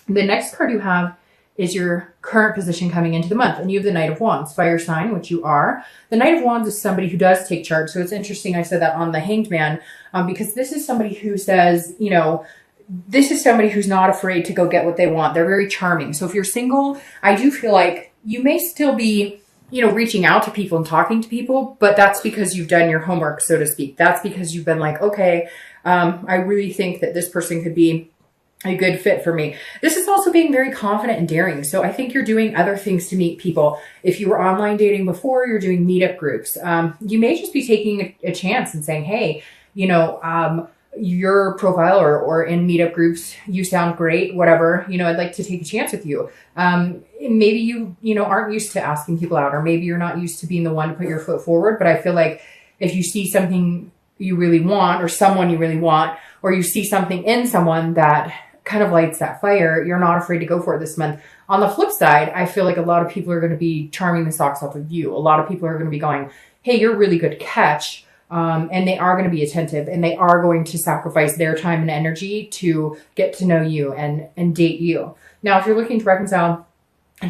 The next card you have is your current position coming into the month. And you have the Knight of Wands, fire sign, which you are. The Knight of Wands is somebody who does take charge. So it's interesting I said that on the Hanged Man, because this is somebody who says, you know, this is somebody who's not afraid to go get what they want. They're very charming. So if you're single, I do feel like you may still be, you know, reaching out to people and talking to people, but that's because you've done your homework, so to speak. That's because you've been like, okay, I really think that this person could be a good fit for me. This is also being very confident and daring. So I think you're doing other things to meet people. If you were online dating before, you're doing meetup groups. You may just be taking a chance and saying, hey, you know, your profile or in meetup groups, you sound great, whatever, you know, I'd like to take a chance with you. Maybe you know, aren't used to asking people out, or maybe you're not used to being the one to put your foot forward. But I feel like if you see something you really want, or someone you really want, or you see something in someone that kind of lights that fire, you're not afraid to go for it this month. On the flip side, I feel like a lot of people are going to be charming the socks off of you. A lot of people are going to be going, hey, you're a really good catch. And they are going to be attentive, and they are going to sacrifice their time and energy to get to know you and date you. Now, if you're looking to reconcile,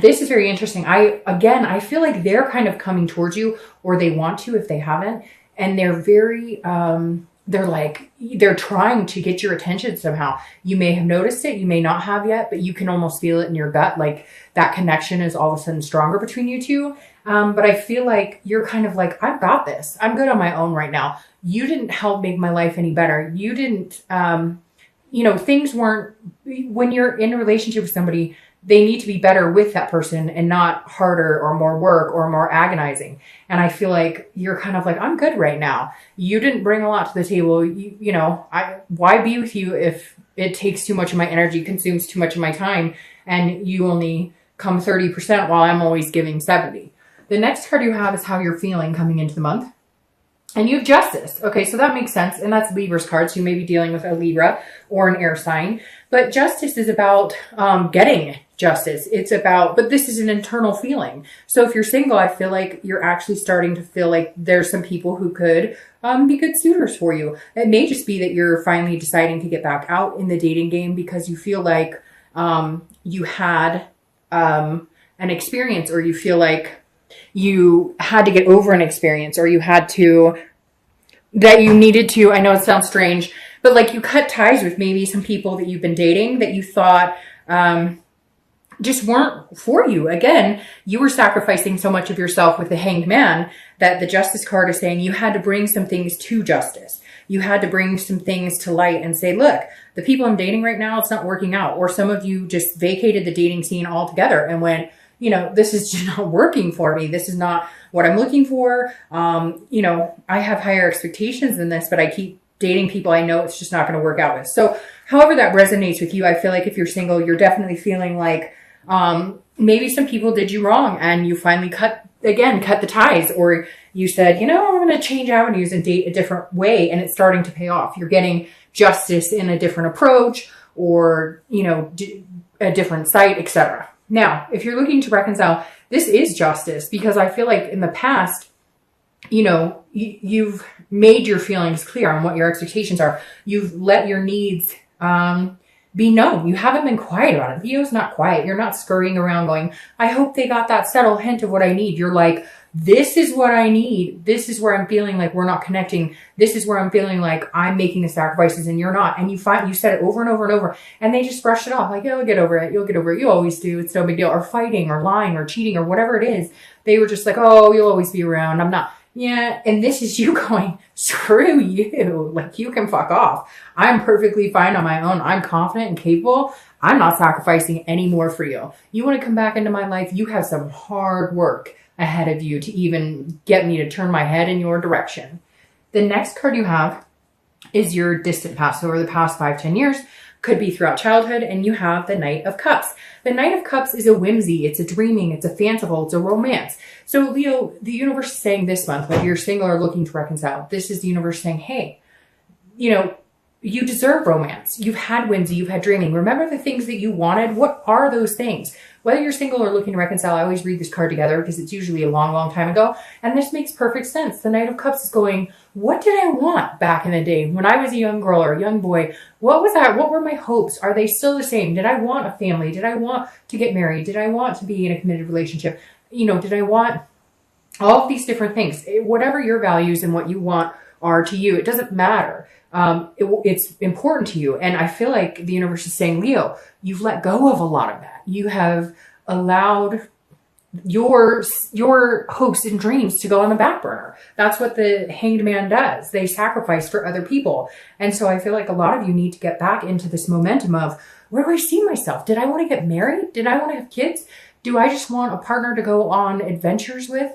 this is very interesting. I feel like they're kind of coming towards you, or they want to if they haven't. And they're very, they're trying to get your attention somehow. You may have noticed it, you may not have yet, but you can almost feel it in your gut. Like that connection is all of a sudden stronger between you two. But I feel like you're kind of like, I've got this. I'm good on my own right now. You didn't help make my life any better. You didn't, you know, things weren't, when you're in a relationship with somebody, they need to be better with that person and not harder or more work or more agonizing. And I feel like you're kind of like, I'm good right now. You didn't bring a lot to the table. You know, why be with you if it takes too much of my energy, consumes too much of my time, and you only come 30% while I'm always giving 70. The next card you have is how you're feeling coming into the month. And you have Justice. Okay, so that makes sense. And that's Libra's card. So you may be dealing with a Libra or an air sign. But Justice is about getting justice. It's about, but this is an internal feeling. So if you're single, I feel like you're actually starting to feel like there's some people who could be good suitors for you. It may just be that you're finally deciding to get back out in the dating game because you feel like you had an experience, or you feel like you had to get over an experience, or you had to, that you needed to, I know it sounds strange, but like you cut ties with maybe some people that you've been dating that you thought just weren't for you. Again, you were sacrificing so much of yourself with the Hanged Man that the Justice card is saying you had to bring some things to justice. You had to bring some things to light and say, look, the people I'm dating right now, it's not working out. Or some of you just vacated the dating scene altogether and went, you know, this is just not working for me. This is not what I'm looking for. You know, I have higher expectations than this, but I keep dating people I know it's just not going to work out with. So however that resonates with you, I feel like if you're single, you're definitely feeling like maybe some people did you wrong and you finally cut the ties, or you said, you know, I'm going to change avenues and date a different way, and it's starting to pay off. You're getting justice in a different approach, or, you know, a different site, etc. Now, if you're looking to reconcile, this is justice, because I feel like in the past, you know, you've made your feelings clear on what your expectations are. You've let your needs be known. You haven't been quiet about it. Leo's not quiet. You're not scurrying around going, I hope they got that subtle hint of what I need. You're like, this is what I need. This is where I'm feeling like we're not connecting. This is where I'm feeling like I'm making the sacrifices and you're not. And you said it over and over and over, and they just brushed it off. Like, you'll get over it. You'll get over it. You always do. It's no big deal. Or fighting or lying or cheating or whatever it is. They were just like, oh, you'll always be around. I'm not. Yeah. And this is you going, screw you. Like, you can fuck off. I'm perfectly fine on my own. I'm confident and capable. I'm not sacrificing any more for you. You want to come back into my life? You have some hard work ahead of you to even get me to turn my head in your direction. The next card you have is your distant past. So over the past 5-10 years, could be throughout childhood, and you have the Knight of Cups. The Knight of Cups is a whimsy, it's a dreaming, it's a fanciful, it's a romance. So Leo, the universe is saying this month, whether you're single or looking to reconcile, this is the universe saying, hey, you know, you deserve romance. You've had whimsy, you've had dreaming. Remember the things that you wanted. What are those things? Whether you're single or looking to reconcile, I always read this card together because it's usually a long, long time ago. And this makes perfect sense. The Knight of Cups is going, what did I want back in the day when I was a young girl or a young boy? What was that? What were my hopes? Are they still the same? Did I want a family? Did I want to get married? Did I want to be in a committed relationship? You know, did I want all of these different things? Whatever your values and what you want are to you, it doesn't matter. It's important to you. And I feel like the universe is saying, Leo, you've let go of a lot of that. You have allowed your hopes and dreams to go on the back burner. That's what the Hanged Man does. They sacrifice for other people. And so I feel like a lot of you need to get back into this momentum of, where do I see myself? Did I want to get married? Did I want to have kids? Do I just want a partner to go on adventures with?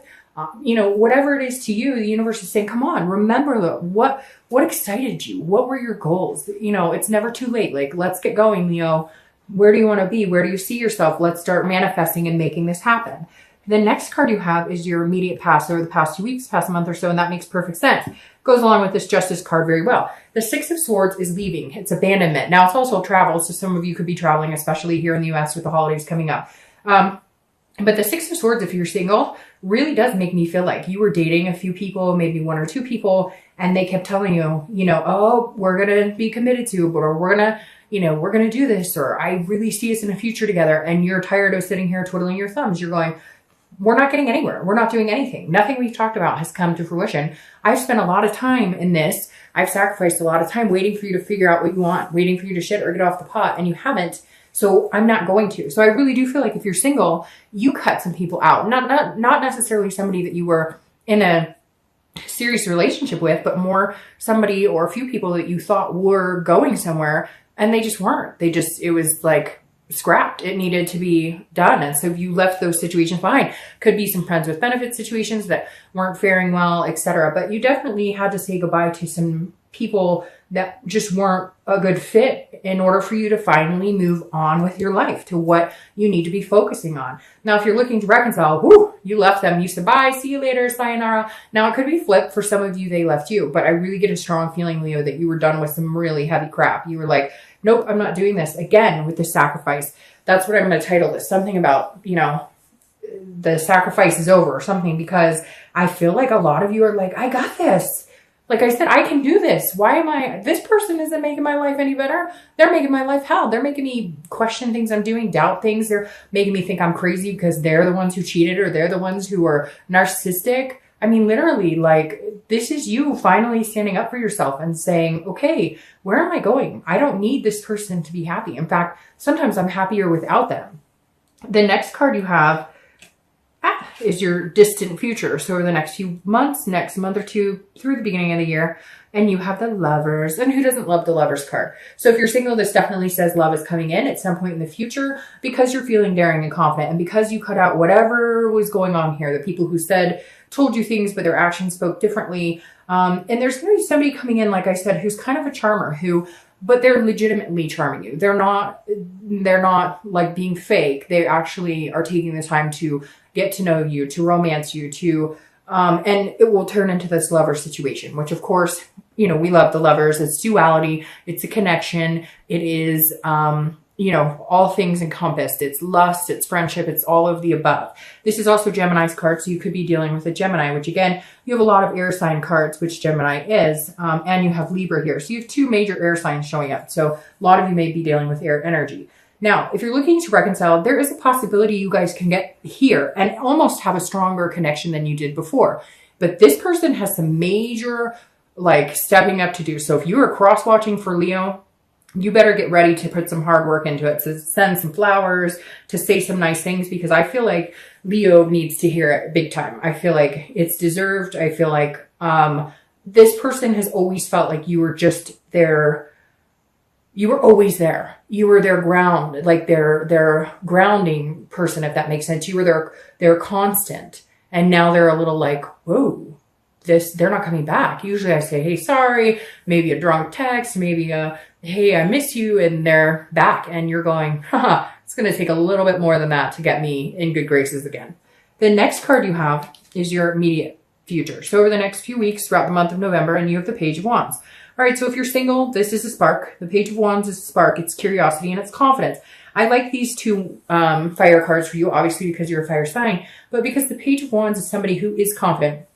You know, whatever it is to you, the universe is saying, come on, remember what excited you? What were your goals? You know, it's never too late. Like, let's get going, Leo. Where do you want to be? Where do you see yourself? Let's start manifesting and making this happen. The next card you have is your immediate past, over the past 2 weeks, past a month or so, and that makes perfect sense. Goes along with this Justice card very well. The Six of Swords is leaving. It's abandonment. Now, it's also travel, so some of you could be traveling, especially here in the US with the holidays coming up. But the Six of Swords, if you're single, really does make me feel like you were dating a few people, maybe 1 or 2 people, and they kept telling you, you know, oh, we're going to be committed to, or we're going to, you know, we're going to do this, or I really see us in a future together. And you're tired of sitting here twiddling your thumbs. You're going, we're not getting anywhere. We're not doing anything. Nothing we've talked about has come to fruition. I've spent a lot of time in this. I've sacrificed a lot of time waiting for you to figure out what you want, waiting for you to shit or get off the pot, and you haven't. So I'm not going to. So I really do feel like if you're single, you cut some people out. Not necessarily somebody that you were in a serious relationship with, but more somebody or a few people that you thought were going somewhere and they just weren't. It was like scrapped. It needed to be done. And so you left those situations behind. Could be some friends with benefit situations that weren't faring well, etc. But you definitely had to say goodbye to some people that just weren't a good fit in order for you to finally move on with your life to what you need to be focusing on. Now, if you're looking to reconcile, you left them. You said, bye, see you later, sayonara. Now, it could be flipped. For some of you, they left you. But I really get a strong feeling, Leo, that you were done with some really heavy crap. You were like, nope, I'm not doing this. Again, with the sacrifice. That's what I'm going to title this. Something about, you know, the sacrifice is over or something, because I feel like a lot of you are like, I got this. Like I said, I can do this. This person isn't making my life any better. They're making my life hell. They're making me question things I'm doing, doubt things. They're making me think I'm crazy because they're the ones who cheated or they're the ones who are narcissistic. I mean, literally, like, this is you finally standing up for yourself and saying, okay, where am I going? I don't need this person to be happy. In fact, sometimes I'm happier without them. The next card you have is your distant future. So over the next few months, next month or two, through the beginning of the year, and you have the Lovers. And who doesn't love the Lovers card? So if you're single, this definitely says love is coming in at some point in the future because you're feeling daring and confident, and because you cut out whatever was going on here, the people who told you things, but their actions spoke differently. And there's going to be somebody coming in, like I said, who's kind of a charmer, but they're legitimately charming you. They're not like being fake. They actually are taking the time to get to know you, to romance you, and it will turn into this lover situation, which of course, you know, we love the Lovers. It's duality. It's a connection. It is, you know, all things encompassed. It's lust, it's friendship, it's all of the above. This is also Gemini's card, so you could be dealing with a Gemini, which again, you have a lot of air sign cards, which Gemini is, and you have Libra here. So you have 2 major air signs showing up. So a lot of you may be dealing with air energy. Now, if you're looking to reconcile, there is a possibility you guys can get here and almost have a stronger connection than you did before. But this person has some major, like, stepping up to do. So if you are cross-watching for Leo, you better get ready to put some hard work into it, to send some flowers, to say some nice things, because I feel like Leo needs to hear it big time. I feel like it's deserved. I feel like this person has always felt like you were just there. You were always there. You were their ground, like their grounding person, if that makes sense. You were their constant. And now they're a little like, whoa, they're not coming back. Usually I say, hey, sorry, maybe a drunk text, maybe hey, I miss you, and they're back. And you're going, haha, it's going to take a little bit more than that to get me in good graces again. The next card you have is your immediate future. So over the next few weeks throughout the month of November, and you have the Page of Wands. All right, so if you're single, this is a spark. The Page of Wands is a spark. It's curiosity and it's confidence. I like these two fire cards for you, obviously because you're a fire sign, but because the Page of Wands is somebody who is confident.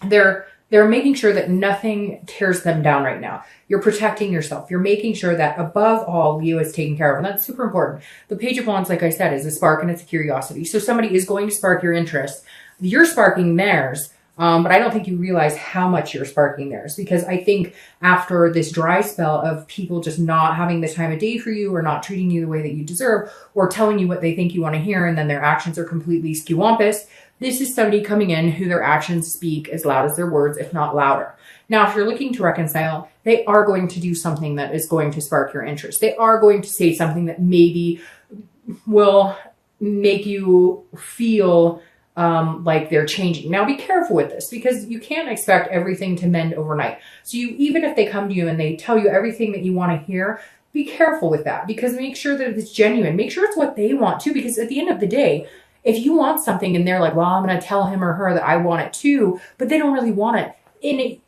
They're making sure that nothing tears them down right now. You're protecting yourself. You're making sure that above all, Leo is taken care of. And that's super important. The Page of Wands, like I said, is a spark and it's a curiosity. So somebody is going to spark your interest. You're sparking theirs. But I don't think you realize how much you're sparking theirs, because I think after this dry spell of people just not having the time of day for you or not treating you the way that you deserve or telling you what they think you want to hear and then their actions are completely skewampus, this is somebody coming in who their actions speak as loud as their words, if not louder. Now, if you're looking to reconcile, they are going to do something that is going to spark your interest. They are going to say something that maybe will make you feel like they're changing. Now be careful with this, because you can't expect everything to mend overnight. So even if they come to you and they tell you everything that you want to hear, be careful with that, because make sure that it's genuine. Make sure it's what they want too, because at the end of the day, if you want something and they're like, well, I'm going to tell him or her that I want it too, but they don't really want it in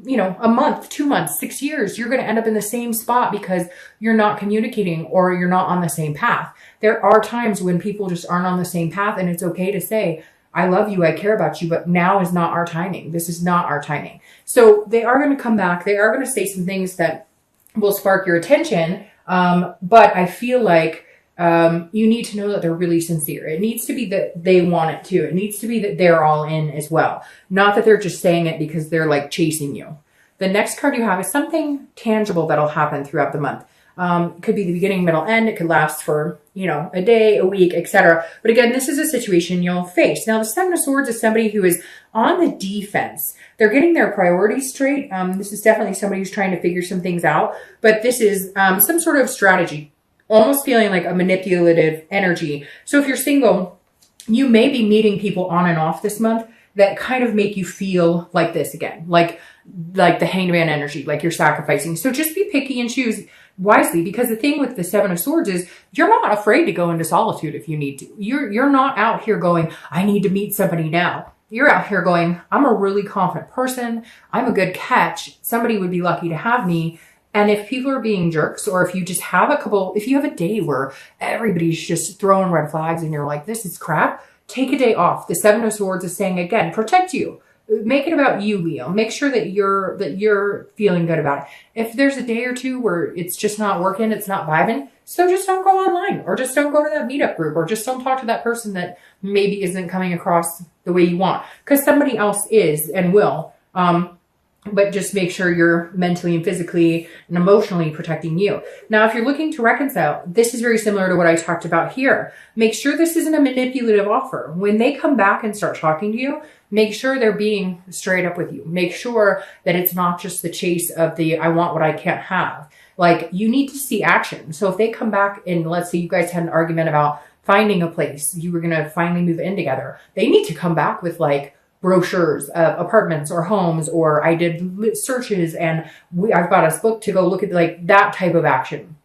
a month, 2 months, 6 years, you're going to end up in the same spot because you're not communicating or you're not on the same path. There are times when people just aren't on the same path, and it's okay to say, I love you, I care about you, but now is not our timing. This is not our timing. So they are going to come back. They are going to say some things that will spark your attention. But I feel like you need to know that they're really sincere. It needs to be that they want it too. It needs to be that they're all in as well. Not that they're just saying it because they're like chasing you. The next card you have is something tangible that'll happen throughout the month. It could be the beginning, middle, end. It could last for, a day, a week, etc. But again, this is a situation you'll face. Now, the Seven of Swords is somebody who is on the defense. They're getting their priorities straight. This is definitely somebody who's trying to figure some things out. But this is some sort of strategy, almost feeling like a manipulative energy. So if you're single, you may be meeting people on and off this month that kind of make you feel like this again, like the Hanged Man energy, like you're sacrificing. So just be picky and choose wisely, because the thing with the Seven of Swords is you're not afraid to go into solitude if you need to. You're not out here going, I need to meet somebody now. You're out here going, I'm a really confident person. I'm a good catch. Somebody would be lucky to have me. And if people are being jerks, or if you just have if you have a day where everybody's just throwing red flags and you're like, this is crap, take a day off. The Seven of Swords is saying, again, protect you. Make it about you, Leo. Make sure that you're feeling good about it. If there's a day or two where it's just not working, it's not vibing, so just don't go online, or just don't go to that meetup group, or just don't talk to that person that maybe isn't coming across the way you want, because somebody else is and will. But just make sure you're mentally and physically and emotionally protecting you. Now, if you're looking to reconcile, this is very similar to what I talked about here. Make sure this isn't a manipulative offer. When they come back and start talking to you, make sure they're being straight up with you. Make sure that it's not just the chase of the, I want what I can't have. Like, you need to see action. So if they come back and let's say you guys had an argument about finding a place, you were going to finally move in together, they need to come back with like brochures of apartments or homes, or I did searches and I've got us booked to go look at, like that type of action.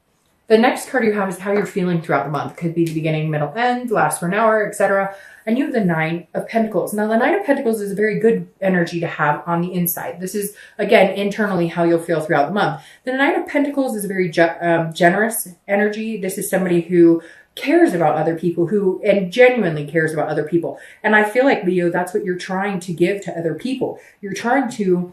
The next card you have is how you're feeling throughout the month. Could be the beginning, middle, end, last for an hour, etc. And you have the Nine of Pentacles. Now, the Nine of Pentacles is a very good energy to have on the inside. This is, again, internally how you'll feel throughout the month. The Nine of Pentacles is a very generous energy. This is somebody who cares about other people, and genuinely cares about other people. And I feel like, Leo, that's what you're trying to give to other people. You're trying to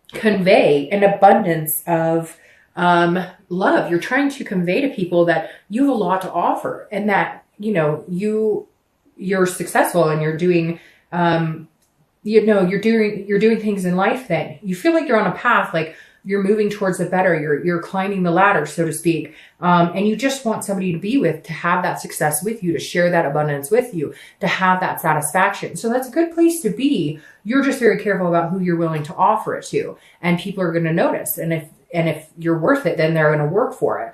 convey an abundance of love. You're trying to convey to people that you have a lot to offer, and that, you're successful, and you're doing, you're doing things in life that you feel like you're on a path, like you're moving towards the better. You're climbing the ladder, so to speak. And you just want somebody to be with, to have that success with you, to share that abundance with you, to have that satisfaction. So that's a good place to be. You're just very careful about who you're willing to offer it to, and people are going to notice. And if you're worth it, then they're going to work for it.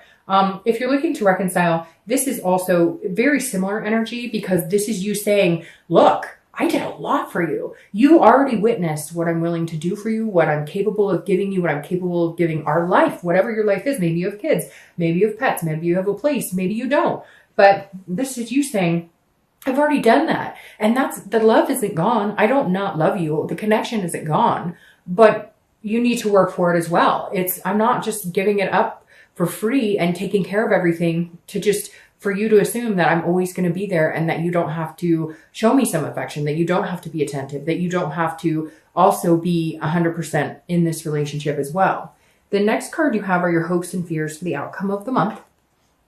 If you're looking to reconcile, this is also very similar energy, because this is you saying, look, I did a lot for you. You already witnessed what I'm willing to do for you, what I'm capable of giving you, what I'm capable of giving our life, whatever your life is. Maybe you have kids, maybe you have pets, maybe you have a place, maybe you don't. But this is you saying, I've already done that. And the love isn't gone. I don't not love you. The connection isn't gone, but you need to work for it as well. I'm not just giving it up for free and taking care of everything to just for you to assume that I'm always going to be there and that you don't have to show me some affection, that you don't have to be attentive, that you don't have to also be 100% in this relationship as well. The next card you have are your hopes and fears for the outcome of the month.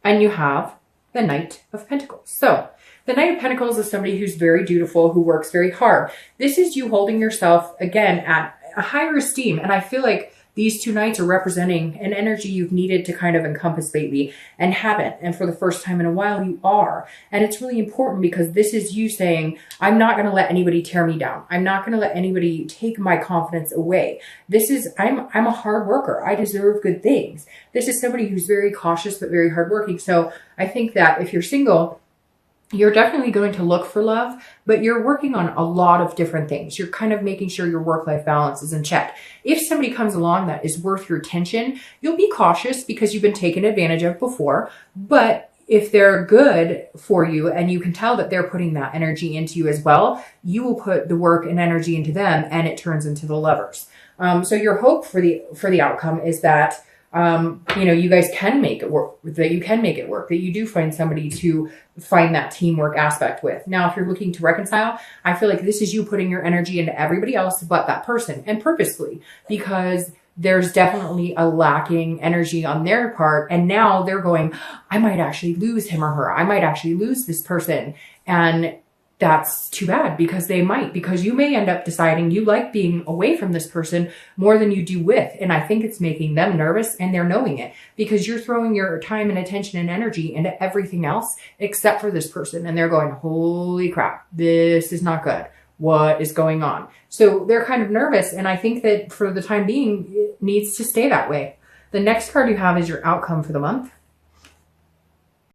And you have the Knight of Pentacles. So the Knight of Pentacles is somebody who's very dutiful, who works very hard. This is you holding yourself, again, at a higher esteem. And I feel like these two knights are representing an energy you've needed to kind of encompass lately and haven't. And for the first time in a while, you are. And it's really important because this is you saying, I'm not going to let anybody tear me down. I'm not going to let anybody take my confidence away. I'm a hard worker. I deserve good things. This is somebody who's very cautious, but very hardworking. So I think that if you're single, you're definitely going to look for love, but you're working on a lot of different things. You're kind of making sure your work-life balance is in check. If somebody comes along that is worth your attention, you'll be cautious because you've been taken advantage of before. But if they're good for you and you can tell that they're putting that energy into you as well, you will put the work and energy into them and it turns into the lovers. So your hope for the outcome is that you guys can make it work, that you can make it work, that you do find somebody to find that teamwork aspect with. Now, if you're looking to reconcile, I feel like this is you putting your energy into everybody else but that person, and purposefully, because there's definitely a lacking energy on their part. And now they're going, I might actually lose him or her. I might actually lose this person. And that's too bad because you may end up deciding you like being away from this person more than you do with. And I think it's making them nervous and they're knowing it because you're throwing your time and attention and energy into everything else except for this person. And they're going, holy crap, this is not good. What is going on? So they're kind of nervous. And I think that for the time being, it needs to stay that way. The next card you have is your outcome for the month.